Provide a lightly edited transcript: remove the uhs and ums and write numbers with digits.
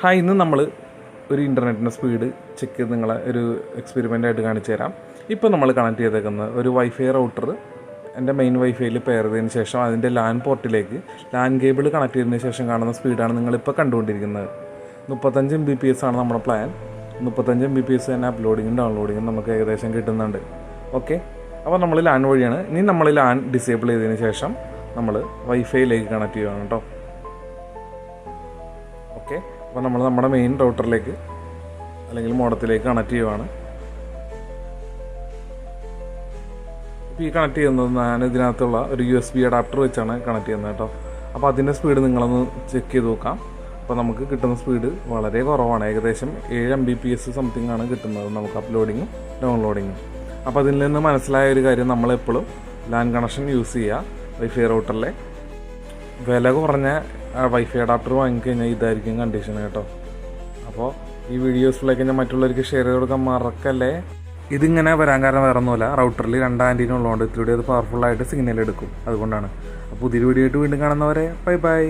Hi, ഇന്ന് നമ്മൾ ഒരു ഇൻ്റർനെറ്റിൻ്റെ സ്പീഡ് ചെക്ക് ചെയ്ത് നിങ്ങളെ ഒരു എക്സ്പെരിമെൻ്റ് ആയിട്ട് കാണിച്ചു തരാം. ഇപ്പോൾ നമ്മൾ കണക്ട് ചെയ്തേക്കുന്നത് ഒരു വൈഫൈ റൗട്ടർ എൻ്റെ മെയിൻ വൈഫൈയിൽ പെയർ ചെയ്തതിന് ശേഷം അതിൻ്റെ ലാൻ പോർട്ടിലേക്ക് ലാൻ കേബിൾ കണക്ട് ചെയ്തതിന് ശേഷം കാണുന്ന സ്പീഡാണ് നിങ്ങളിപ്പോൾ കണ്ടുകൊണ്ടിരിക്കുന്നത്. 35 Mbps ആണ് നമ്മുടെ പ്ലാൻ. 35 Mbps തന്നെ അപ്ലോഡിങ്ങും ഡൗൺലോഡിങ്ങും നമുക്ക് ഏകദേശം കിട്ടുന്നുണ്ട്. ഓക്കെ, അപ്പോൾ നമ്മൾ ലാൻ വഴിയാണ്. ഇനി നമ്മൾ ലാൻ ഡിസേബിൾ ചെയ്തതിന് ശേഷം നമ്മൾ വൈഫൈയിലേക്ക് കണക്ട് ചെയ്യുകയാണ് കേട്ടോ. ഓക്കെ, അപ്പോൾ നമ്മൾ നമ്മുടെ മെയിൻ റൗട്ടറിലേക്ക് അല്ലെങ്കിൽ മോഡത്തിലേക്ക് കണക്ട് ചെയ്യുവാണ്. ഇപ്പോൾ ഈ കണക്ട് ചെയ്യുന്നത് ഞാൻ ഇതിനകത്തുള്ള ഒരു USB അഡാപ്റ്റർ വെച്ചാണ് കണക്ട് ചെയ്യുന്നത് കേട്ടോ. അപ്പോൾ അതിൻ്റെ സ്പീഡ് നിങ്ങളൊന്ന് ചെക്ക് ചെയ്ത് നോക്കാം. അപ്പോൾ നമുക്ക് കിട്ടുന്ന സ്പീഡ് വളരെ കുറവാണ്. ഏകദേശം 7 Mbps സംതിങ് ആണ് കിട്ടുന്നത് നമുക്ക് അപ്ലോഡിങ്ങും ഡൗൺലോഡിങ്ങും. അപ്പോൾ അതിൽ നിന്ന് മനസ്സിലായ ഒരു കാര്യം, നമ്മളെപ്പോഴും ലാൻ കണക്ഷൻ യൂസ് ചെയ്യുക. വൈഫൈ റൗട്ടറിലെ വില കുറഞ്ഞ വൈഫൈ അഡാപ്റ്റർ വാങ്ങിക്കഴിഞ്ഞാൽ ഇതായിരിക്കും കണ്ടീഷൻ കേട്ടോ. അപ്പോൾ ഈ വീഡിയോ യൂസ്ഫുള്ളായി കഴിഞ്ഞാൽ മറ്റുള്ളവർക്ക് ഷെയർ ചെയ്ത് കൊടുക്കാൻ മറക്കല്ലേ. ഇതിങ്ങനെ വരാൻ കാരണം വേറെ ഒന്നുമില്ല, റൗട്ടറിൽ 2 ആൻറ്റീന ഉള്ളതുകൊണ്ട് ഇതിലൂടെ അത് പവർഫുള്ളായിട്ട് സിഗ്നൽ എടുക്കും, അതുകൊണ്ടാണ്. അപ്പോൾ പുതിയൊരു വീഡിയോ ആയിട്ട് വീണ്ടും കാണുന്നവരെ ബൈ ബൈ.